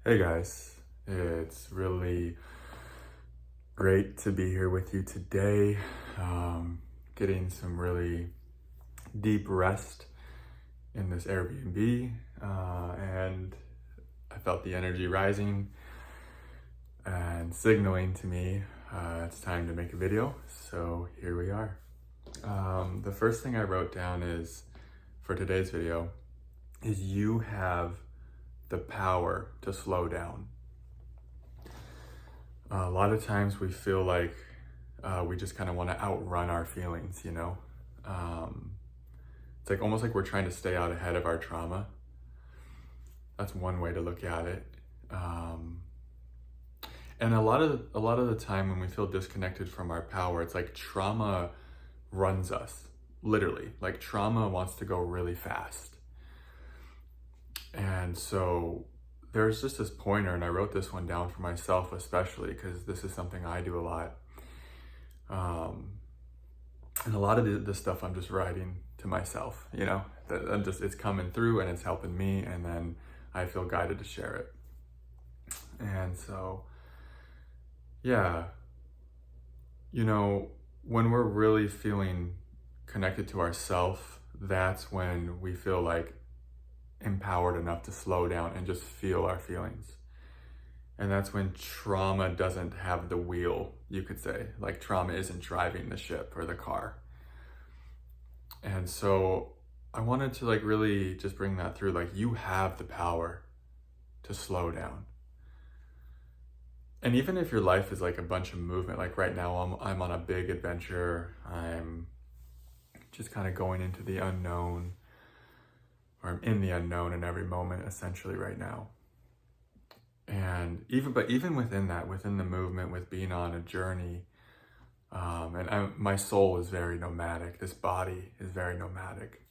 Hey guys, it's really great to be here with you today. Getting some really deep rest in this Airbnb, and I felt the energy rising and signaling to me it's time to make a video. So here we are. The first thing I wrote down is for today's video is you have the power to slow down. A lot of times we feel like we just kind of want to outrun our feelings, you know? It's like almost like we're trying to stay out ahead of our trauma. That's one way to look at it. And a lot of the time when we feel disconnected from our power, it's like trauma runs us, literally. Like trauma wants to go really fast. And so there's just this pointer, and I wrote this one down for myself especially because this is something I do a lot. And a lot of this stuff I'm just writing to myself, you know, it's coming through and it's helping me, and then I feel guided to share it. And so, yeah, you know, when we're really feeling connected to ourself, that's when we feel like empowered enough to slow down and just feel our feelings. And that's when trauma doesn't have the wheel, you could say. Like trauma isn't driving the ship or the car. And so I wanted to like really just bring that through. Like you have the power to slow down. And even if your life is like a bunch of movement, like right now I'm on a big adventure. I'm just kind of going into the unknown, or I'm in the unknown in every moment essentially right now. And even within that, within the movement, with being on a journey, my soul is very nomadic. This body is very nomadic.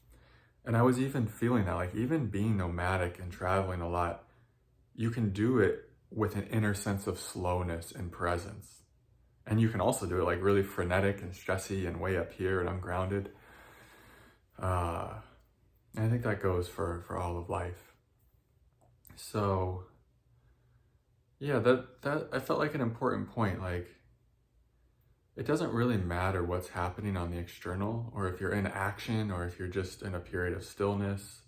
And I was even feeling that, like even being nomadic and traveling a lot, you can do it with an inner sense of slowness and presence. And you can also do it like really frenetic and stressy and way up here and ungrounded. And I think that goes for all of life. So yeah, that I felt like an important point. Like it doesn't really matter what's happening on the external, or if you're in action, or if you're just in a period of stillness.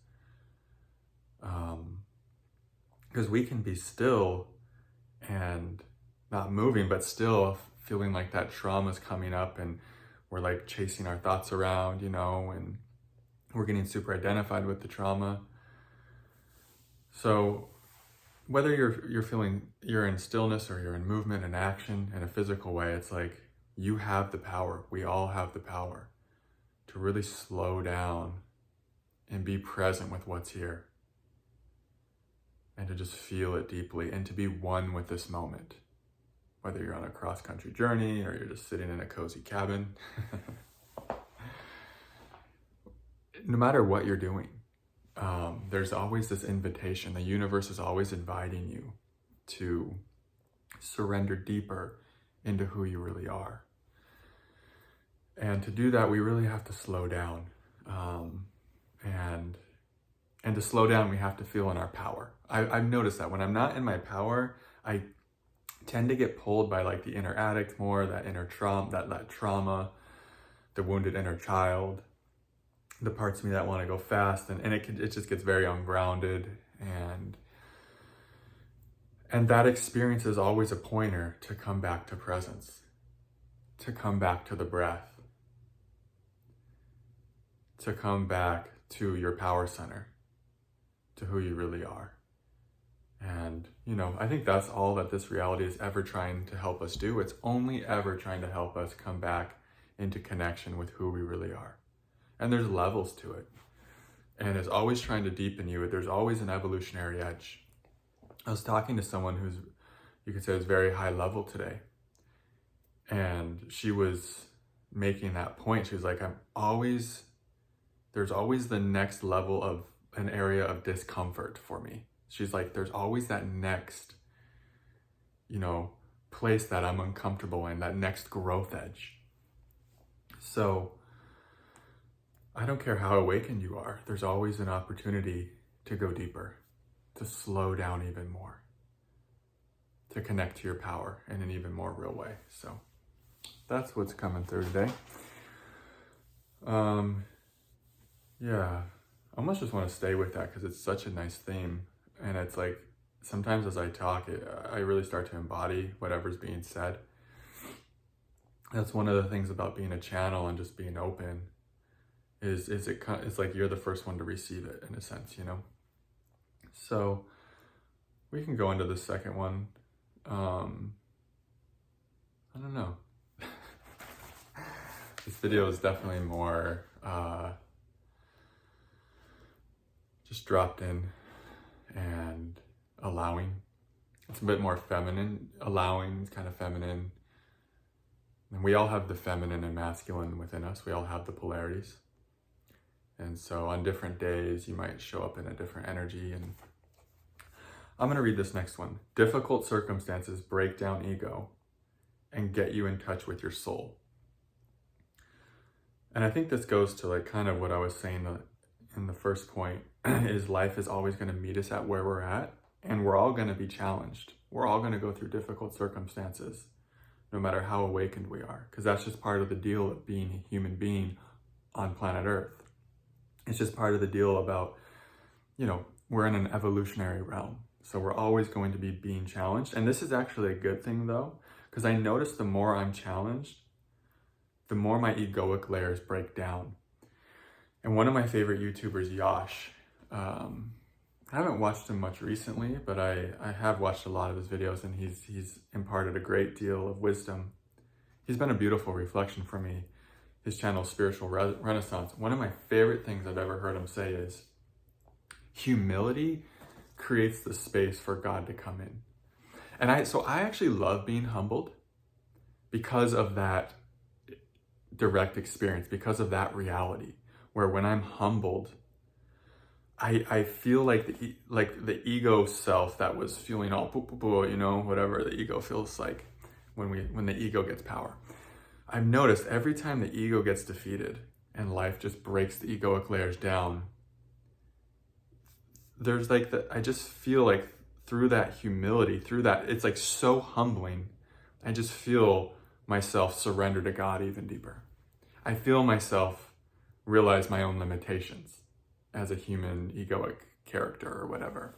Because we can be still and not moving, but still feeling like that trauma is coming up, and we're like chasing our thoughts around, you know, and we're getting super identified with the trauma. So whether you're feeling you're in stillness or you're in movement and action in a physical way, it's like you have the power. We all have the power to really slow down and be present with what's here, and to just feel it deeply and to be one with this moment. Whether you're on a cross-country journey or you're just sitting in a cozy cabin, no matter what you're doing, there's always this invitation. The universe is always inviting you to surrender deeper into who you really are. And to do that, we really have to slow down. And to slow down, we have to feel in our power. I've noticed that when I'm not in my power, I tend to get pulled by like the inner addict more, that inner trauma, that trauma, the wounded inner child, the parts of me that want to go fast, and it just gets very ungrounded, and that experience is always a pointer to come back to presence, to come back to the breath, to come back to your power center, to who you really are. And you know, I think that's all that this reality is ever trying to help us do. It's only ever trying to help us come back into connection with who we really are. And there's levels to it. And it's always trying to deepen you. There's always an evolutionary edge. I was talking to someone who's, you could say, is very high level today. And she was making that point. She was like, there's always the next level of an area of discomfort for me. She's like, there's always that next, you know, place that I'm uncomfortable in, that next growth edge. So I don't care how awakened you are, there's always an opportunity to go deeper, to slow down even more. to connect to your power in an even more real way. So that's what's coming through today. Yeah, I almost just want to stay with that because it's such a nice theme. And it's like, sometimes as I talk, I really start to embody whatever's being said. That's one of the things about being a channel and just being open it's like you're the first one to receive it in a sense, you know? So we can go into the second one. I don't know. This video is definitely more just dropped in and allowing. It's a bit more feminine. Allowing is kind of feminine. And we all have the feminine and masculine within us. We all have the polarities. And so on different days, you might show up in a different energy. And I'm going to read this next one. Difficult circumstances break down ego and get you in touch with your soul. And I think this goes to like kind of what I was saying in the first point is life is always going to meet us at where we're at, and we're all going to be challenged. We're all going to go through difficult circumstances, no matter how awakened we are, because that's just part of the deal of being a human being on planet Earth. It's just part of the deal about, you know, we're in an evolutionary realm. So we're always going to be being challenged. And this is actually a good thing though, because I notice the more I'm challenged, the more my egoic layers break down. And one of my favorite YouTubers, Yash, I haven't watched him much recently, but I have watched a lot of his videos, and he's imparted a great deal of wisdom. He's been a beautiful reflection for me. His channel, Spiritual Renaissance. One of my favorite things I've ever heard him say is, humility creates the space for God to come in. And I actually love being humbled because of that direct experience, because of that reality, where when I'm humbled, I feel like the ego self that was feeling all you know, whatever the ego feels like when the ego gets power. I've noticed every time the ego gets defeated and life just breaks the egoic layers down, there's like I just feel like through that humility, through that, it's like so humbling. I just feel myself surrender to God even deeper. I feel myself realize my own limitations as a human egoic character or whatever.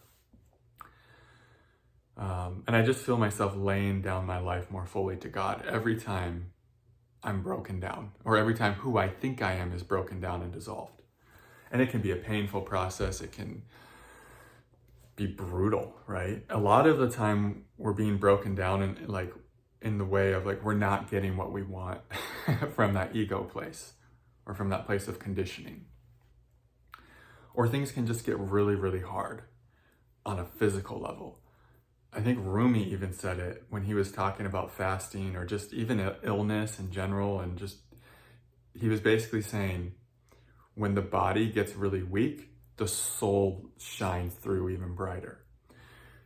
And I just feel myself laying down my life more fully to God every time I'm broken down, or every time who I think I am is broken down and dissolved. And it can be a painful process. It can be brutal, right? A lot of the time we're being broken down in the way of like, we're not getting what we want from that ego place or from that place of conditioning. Or things can just get really, really hard on a physical level. I think Rumi even said it when he was talking about fasting, or just even illness in general. And just, he was basically saying, when the body gets really weak, the soul shines through even brighter.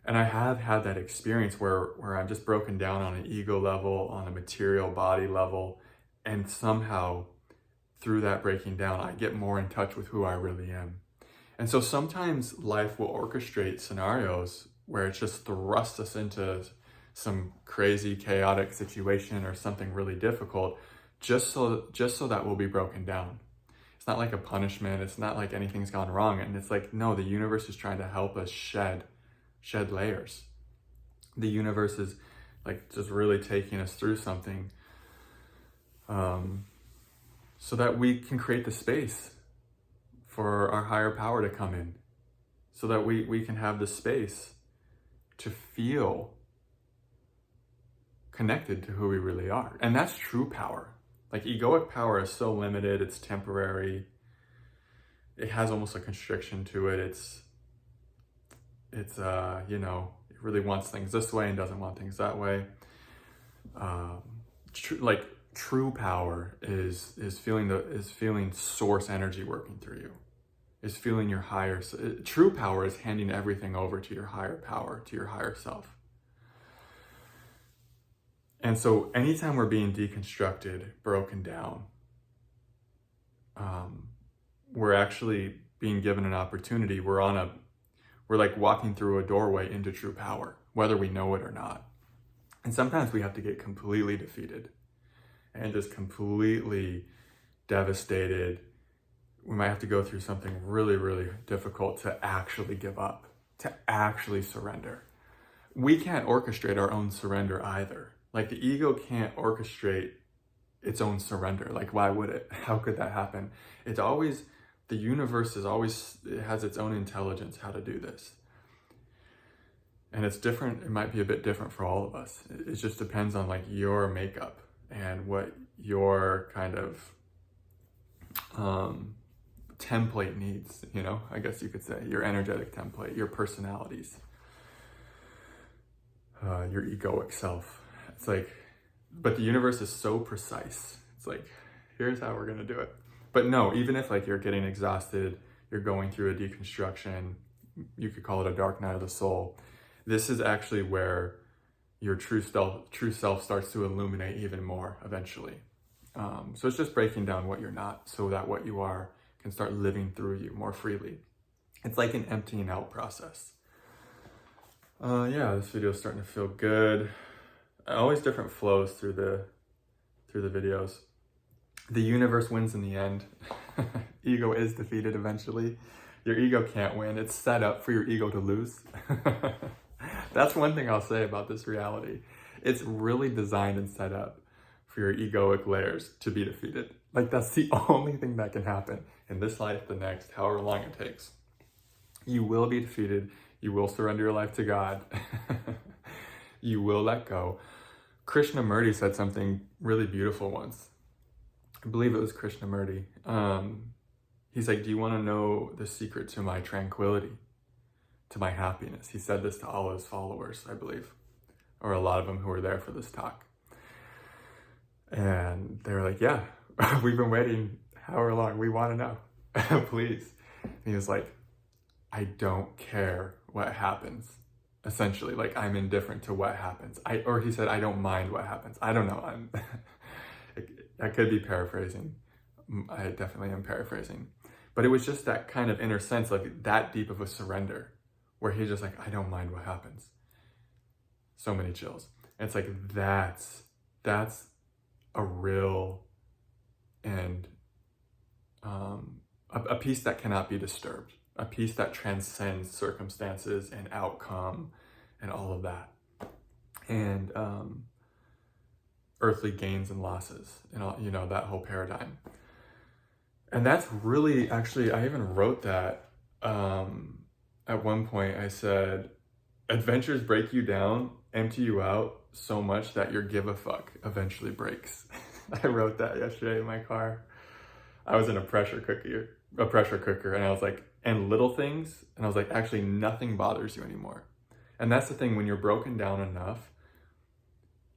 And I have had that experience where I'm just broken down on an ego level, on a material body level, and somehow through that breaking down, I get more in touch with who I really am. And so sometimes life will orchestrate scenarios where it just thrusts us into some crazy, chaotic situation or something really difficult, just so that we'll be broken down. It's not like a punishment. It's not like anything's gone wrong. And it's like, no, the universe is trying to help us shed layers. The universe is like just really taking us through something so that we can create the space for our higher power to come in, so that we can have the space to feel connected to who we really are. And that's true power. Like, egoic power is so limited, it's temporary. It has almost a constriction to it. It's you know, it really wants things this way and doesn't want things that way. True power is feeling source energy working through you. Is feeling your higher. True power is handing everything over to your higher power, to your higher self. And so anytime we're being deconstructed, broken down, we're actually being given an opportunity. We're like walking through a doorway into true power, whether we know it or not. And sometimes we have to get completely defeated and just completely devastated. We might have to go through something really, really difficult to actually give up, to actually surrender. We can't orchestrate our own surrender either. Like the ego can't orchestrate its own surrender. Like, why would it? How could that happen? It's always, the universe is always, it has its own intelligence how to do this. And it's different, it might be a bit different for all of us. It just depends on like your makeup and what your kind of template needs, you know, I guess you could say, your energetic template, your personalities, your egoic self. It's like, but the universe is so precise. It's like, here's how we're gonna do it. But no, even if like you're getting exhausted, you're going through a deconstruction, you could call it a dark night of the soul. This is actually where your true self starts to illuminate even more eventually. So it's just breaking down what you're not so that what you are can start living through you more freely. It's like an emptying out process. Yeah, this video is starting to feel good. Always different flows through the videos. The universe wins in the end. Ego is defeated eventually. Your ego can't win. It's set up for your ego to lose. That's one thing I'll say about this reality. It's really designed and set up for your egoic layers to be defeated. Like that's the only thing that can happen in this life, the next, however long it takes. You will be defeated. You will surrender your life to God. You will let go. Krishnamurti said something really beautiful once. I believe it was Krishnamurti. He's like, do you want to know the secret to my tranquility, to my happiness? He said this to all his followers, I believe, or a lot of them who were there for this talk. And they were like, yeah, we've been waiting however long. We want to know, please. And he was like, I don't care what happens. Essentially, like I'm indifferent to what happens. Or he said, I don't mind what happens. I don't know. I could be paraphrasing. I definitely am paraphrasing. But it was just that kind of inner sense, like that deep of a surrender, where he's just like, I don't mind what happens. So many chills. And it's like, that's a real and a peace that cannot be disturbed. A peace that transcends circumstances and outcome and all of that. And earthly gains and losses and all, you know, that whole paradigm. And that's really, actually, I even wrote that at one point. I said, adventures break you down, empty you out so much that your give a fuck eventually breaks. I wrote that yesterday in my car. I was in a pressure cooker, and I was like, and little things, and I was like, actually nothing bothers you anymore. And that's the thing, when you're broken down enough,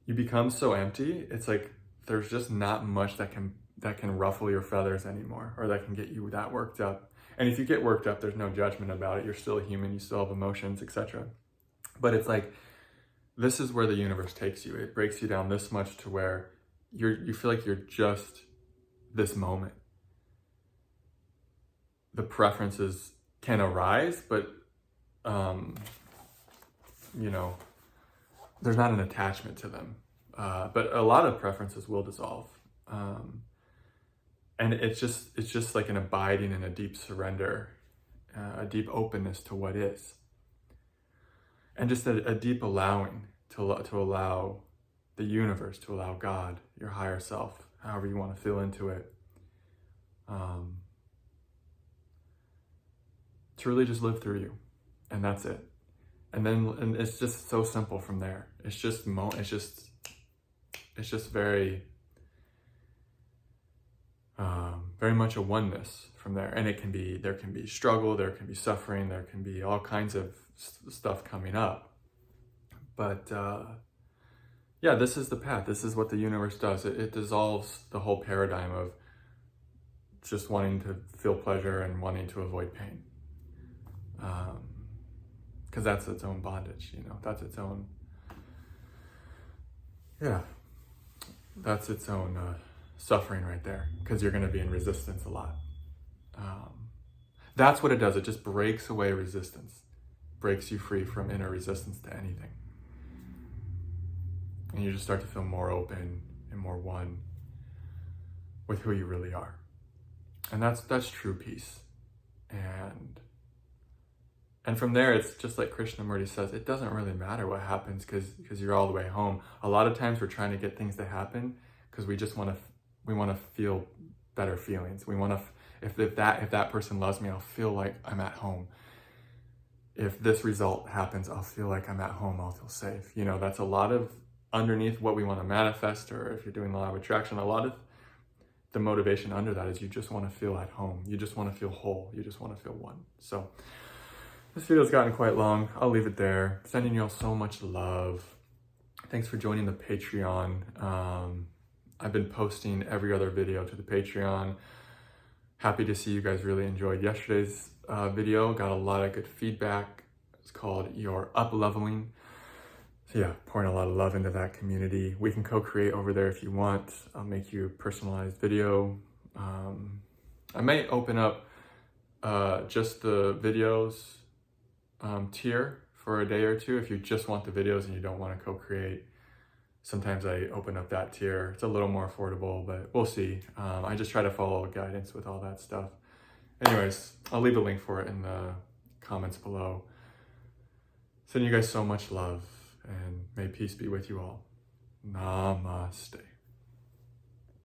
you become so empty, it's like there's just not much that can ruffle your feathers anymore, or that can get you that worked up. And if you get worked up, there's no judgment about it. You're still a human, you still have emotions, etc. But it's like, this is where the universe takes you. It breaks you down this much to where you feel like you're just this moment. The preferences can arise, but you know, there's not an attachment to them. But a lot of preferences will dissolve. And it's just like an abiding and a deep surrender, a deep openness to what is. And just a deep allowing to allow the universe, to allow God, your higher self, however you want to feel into it, to really just live through you. And that's it. And it's just so simple from there. It's just very, very much a oneness from there. And there can be struggle, there can be suffering, there can be all kinds of stuff coming up. But yeah, this is the path. This is what the universe does. It dissolves the whole paradigm of just wanting to feel pleasure and wanting to avoid pain. Because that's its own bondage, you know, that's its own, yeah, that's its own suffering right there, because you're going to be in resistance a lot. That's what it does. It just breaks away resistance, breaks you free from inner resistance to anything. And you just start to feel more open and more one with who you really are. And that's true peace. And from there, it's just like Krishnamurti says, it doesn't really matter what happens because you're all the way home. A lot of times we're trying to get things to happen because we just want to feel better feelings. We want to, if that person loves me, I'll feel like I'm at home. If this result happens, I'll feel like I'm at home. I'll feel safe. You know, that's a lot of underneath what we want to manifest, or if you're doing the law of attraction, a lot of the motivation under that is you just want to feel at home. You just want to feel whole. You just want to feel one. So this video's gotten quite long. I'll leave it there. Sending you all so much love. Thanks for joining the Patreon. I've been posting every other video to the Patreon. Happy to see you guys really enjoyed yesterday's video. Got a lot of good feedback. It's called Your Up Leveling. So yeah, pouring a lot of love into that community. We can co-create over there if you want. I'll make you a personalized video. I may open up just the videos tier for a day or two if you just want the videos and you don't want to co-create. Sometimes I open up that tier. It's a little more affordable, but we'll see. I just try to follow guidance with all that stuff. Anyways, I'll leave a link for it in the comments below. Sending you guys so much love, and may peace be with you all. Namaste.